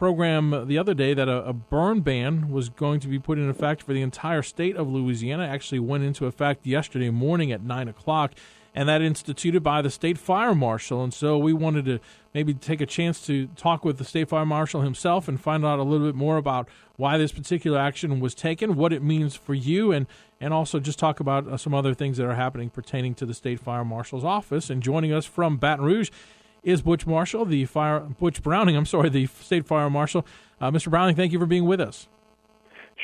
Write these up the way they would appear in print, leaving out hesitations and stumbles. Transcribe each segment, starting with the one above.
program the other day that a burn ban was going to be put in effect for the entire state of Louisiana. It actually went into effect yesterday morning at 9 o'clock, and that instituted by the state fire marshal. And so we wanted to maybe take a chance to talk with the state fire marshal himself and find out a little bit more about why this particular action was taken, what it means for you, and also just talk about some other things that are happening pertaining to the state fire marshal's office. And joining us from Baton Rouge is Butch Marshall, Butch Browning, the state fire marshal. Mr. Browning, thank you for being with us.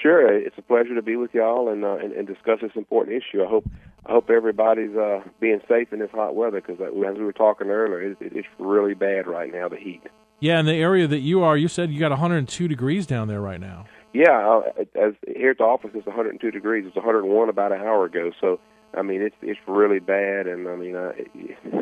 Sure, it's a pleasure to be with y'all and discuss this important issue. I hope everybody's being safe in this hot weather, because as we were talking earlier, it's really bad right now, the heat. Yeah, in the area that you are, you said you got 102 degrees down there right now. Yeah, as here at the office, it's 102 degrees. It's 101 about an hour ago. So, I mean, it's really bad, and I mean,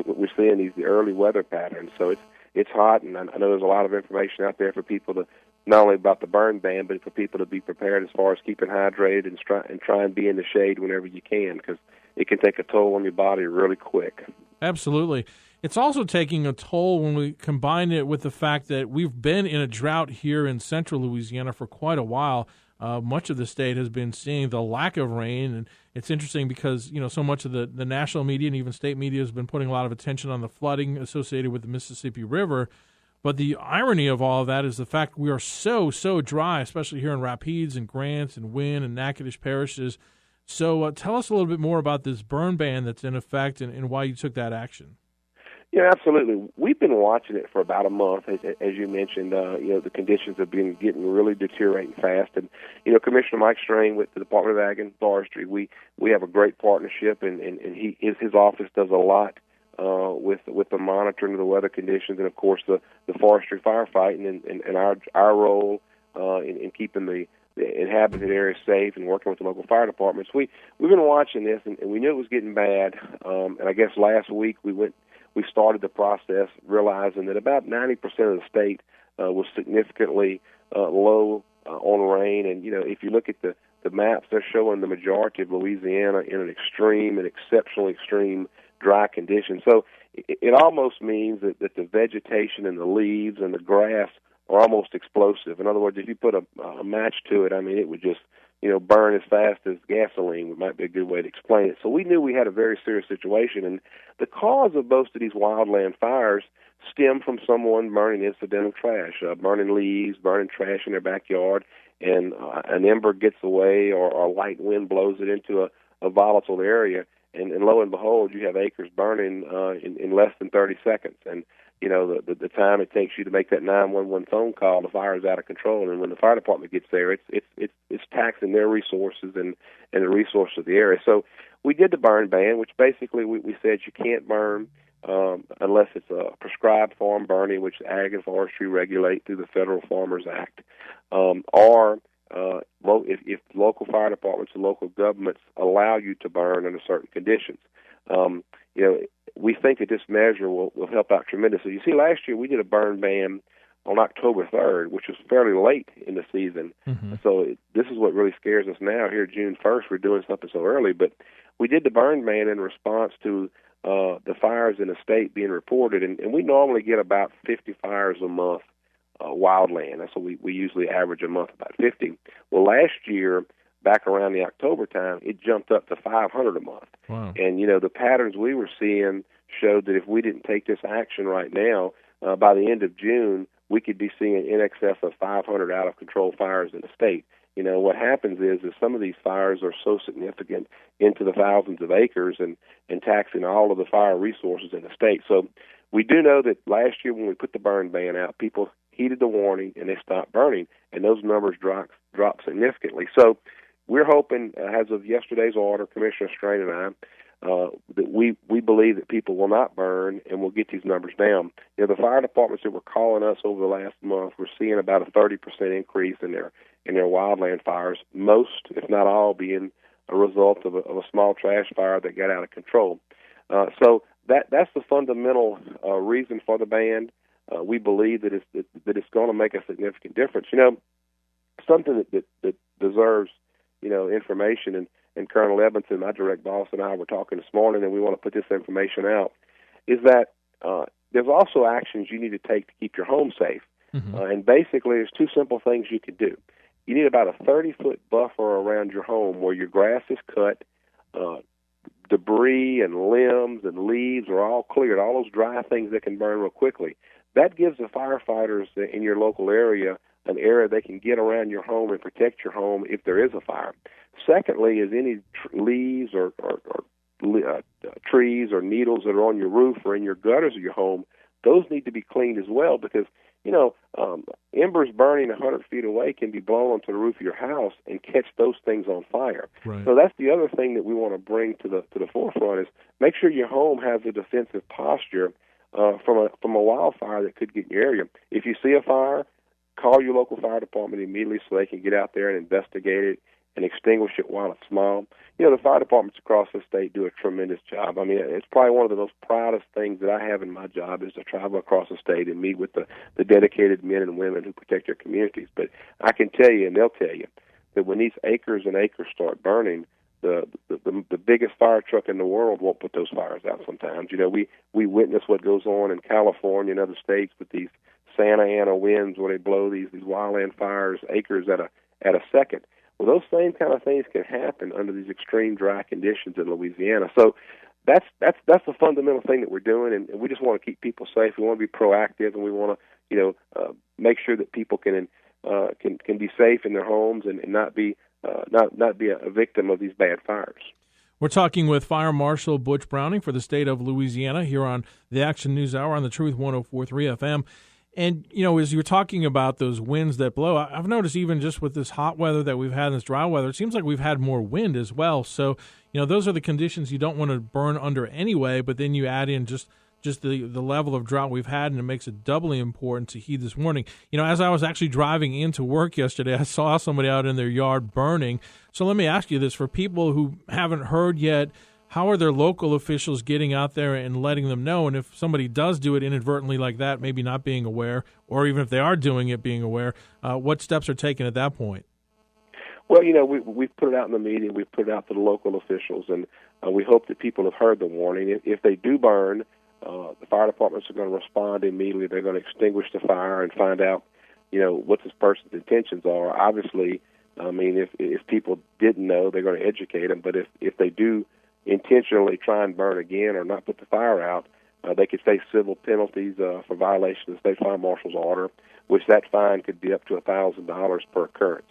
we're seeing these early weather patterns. So it's hot, and I know there's a lot of information out there for people to, not only about the burn ban, but for people to be prepared as far as keeping hydrated and try and be in the shade whenever you can, because it can take a toll on your body really quick. Absolutely. It's also taking a toll when we combine it with the fact that we've been in a drought here in central Louisiana for quite a while. Much of the state has been seeing the lack of rain, and it's interesting because, so much of the national media and even state media has been putting a lot of attention on the flooding associated with the Mississippi River. But the irony of all of that is the fact we are so dry, especially here in Rapides and Grants and Wynn and Natchitoches parishes. So tell us a little bit more about this burn ban that's in effect and why you took that action. Yeah, absolutely. We've been watching it for about a month, as you mentioned. The conditions have been getting really deteriorating fast, and Commissioner Mike Strain with the Department of Ag and Forestry, we have a great partnership, and his office does a lot with the monitoring of the weather conditions, and of course the forestry firefighting, and our role in keeping the inhabited areas safe and working with the local fire departments. We've been watching this, and we knew it was getting bad. And I guess last week we started the process realizing that about 90% of the state was significantly low on rain. And, if you look at the maps, they're showing the majority of Louisiana in an exceptionally extreme dry condition. So it almost means that the vegetation and the leaves and the grass are almost explosive. In other words, if you put a match to it, I mean, it would just burn as fast as gasoline. It might be a good way to explain it. So we knew we had a very serious situation, and the cause of most of these wildland fires stem from someone burning incidental trash, burning leaves, burning trash in their backyard, and an ember gets away or a light wind blows it into a volatile area, and lo and behold, you have acres burning in less than 30 seconds. And the time it takes you to make that 911 phone call, the fire is out of control, and when the fire department gets there, it's taxing their resources and the resources of the area. So we did the burn ban, which basically we said you can't burn unless it's a prescribed farm burning, which Ag and Forestry regulate through the Federal Farmers Act, or if local fire departments and local governments allow you to burn under certain conditions. We think that this measure will help out tremendously. You see, last year we did a burn ban on October 3rd, which was fairly late in the season. Mm-hmm. So this is what really scares us now. Here, June 1st, we're doing something so early. But we did the burn ban in response to the fires in the state being reported. And we normally get about 50 fires a month, wildland. That's what we usually average a month, about 50. Well, last year, back around the October time, it jumped up to 500 a month. Wow. And, the patterns we were seeing showed that if we didn't take this action right now, by the end of June, we could be seeing in excess of 500 out-of-control fires in the state. What happens is some of these fires are so significant into the thousands of acres and taxing all of the fire resources in the state. So we do know that last year when we put the burn ban out, people heeded the warning and they stopped burning, and those numbers dropped significantly. So we're hoping, as of yesterday's order, Commissioner Strain and I, that we believe that people will not burn and we'll get these numbers down. The fire departments that were calling us over the last month, we're seeing about a 30% increase in their wildland fires, most, if not all, being a result of a small trash fire that got out of control. So that's the fundamental reason for the ban. We believe that it's going to make a significant difference. Something that deserves information, and Colonel Edmondson, my direct boss, and I were talking this morning, and we want to put this information out, is that there's also actions you need to take to keep your home safe. And basically, there's two simple things you can do. You need about a 30-foot buffer around your home where your grass is cut, debris and limbs and leaves are all cleared, all those dry things that can burn real quickly. That gives the firefighters in your local area an area they can get around your home and protect your home if there is a fire. Secondly, is any leaves or trees or needles that are on your roof or in your gutters of your home, those need to be cleaned as well, because embers burning 100 feet away can be blown onto the roof of your house and catch those things on fire. Right. So that's the other thing that we want to bring to the forefront is make sure your home has a defensive posture from a wildfire that could get in your area. If you see a fire, call your local fire department immediately so they can get out there and investigate it and extinguish it while it's small. The fire departments across the state do a tremendous job. I mean, it's probably one of the most proudest things that I have in my job is to travel across the state and meet with the dedicated men and women who protect their communities. But I can tell you, and they'll tell you, that when these acres and acres start burning, the biggest fire truck in the world won't put those fires out sometimes. We witness what goes on in California and other states with these Santa Ana winds where they blow these wildland fires, acres at a second. Well, those same kind of things can happen under these extreme dry conditions in Louisiana. So that's the fundamental thing that we're doing, and we just want to keep people safe. We want to be proactive, and we want to make sure that people can be safe in their homes and not be a victim of these bad fires. We're talking with Fire Marshal Butch Browning for the state of Louisiana here on the Action News Hour on the Truth 104.3 FM. And, as you were talking about those winds that blow, I've noticed even just with this hot weather that we've had and this dry weather, it seems like we've had more wind as well. So, those are the conditions you don't want to burn under anyway, but then you add in just the level of drought we've had, and it makes it doubly important to heed this warning. As I was actually driving into work yesterday, I saw somebody out in their yard burning. So let me ask you this. For people who haven't heard yet, how are their local officials getting out there and letting them know? And if somebody does do it inadvertently like that, maybe not being aware, or even if they are doing it being aware, what steps are taken at that point? Well, we've put it out in the media. We've put it out to the local officials, and we hope that people have heard the warning. If they do burn, the fire departments are going to respond immediately. They're going to extinguish the fire and find out, what this person's intentions are. Obviously, I mean, if people didn't know, they're going to educate them. But if they do intentionally try and burn again or not put the fire out, they could face civil penalties for violation of the state fire marshal's order, which that fine could be up to $1,000 per occurrence.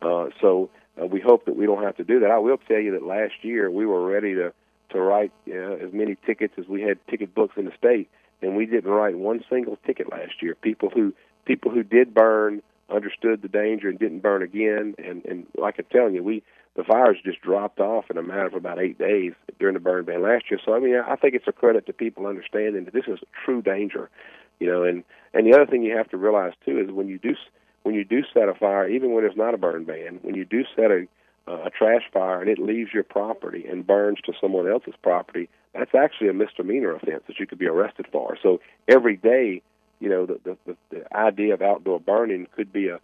So we hope that we don't have to do that. I will tell you that last year we were ready to write as many tickets as we had ticket books in the state, and we didn't write one single ticket last year. People who did burn understood the danger and didn't burn again, and like I'm telling you, the fires just dropped off in a matter of about 8 days during the burn ban last year. So, I mean, I think it's a credit to people understanding that this is a true danger, and the other thing you have to realize, too, is when you do set a fire, even when there's not a burn ban, when you do set a trash fire and it leaves your property and burns to someone else's property, that's actually a misdemeanor offense that you could be arrested for. So every day, the idea of outdoor burning could be a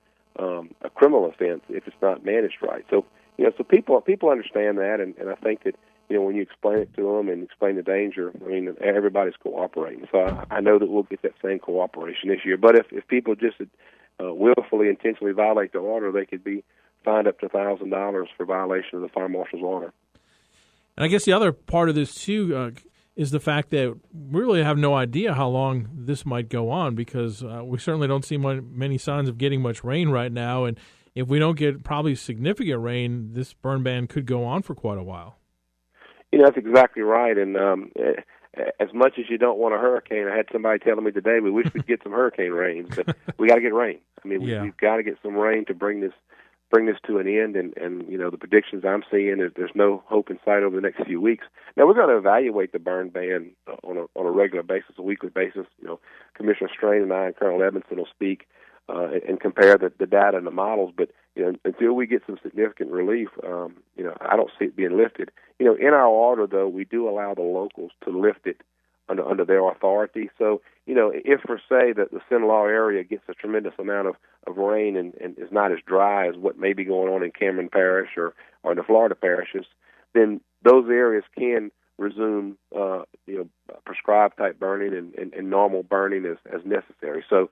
criminal offense if it's not managed right. So, so people understand that, and I think that, when you explain it to them and explain the danger, I mean, everybody's cooperating. So I know that we'll get that same cooperation this year. But if people just willfully, intentionally violate the order, they could be fined up to $1,000 for violation of the fire marshal's order. And I guess the other part of this, too, is the fact that we really have no idea how long this might go on, because we certainly don't see many signs of getting much rain right now. And if we don't get probably significant rain, this burn ban could go on for quite a while. That's exactly right. And as much as you don't want a hurricane, I had somebody telling me today we wish we'd get some hurricane rain, but we got to get rain. I mean, we've got to get some rain to bring this to an end, and the predictions I'm seeing is there's no hope in sight over the next few weeks. Now, we're going to evaluate the burn ban on a regular basis, a weekly basis. Commissioner Strain and I and Colonel Edmondson will speak and compare the data and the models, but until we get some significant relief, I don't see it being lifted. In our order, though, we do allow the locals to lift it under their authority. So, if, for say, that the Cenla area gets a tremendous amount of rain and is not as dry as what may be going on in Cameron Parish or in the Florida parishes, then those areas can resume, prescribed type burning and normal burning as necessary. So,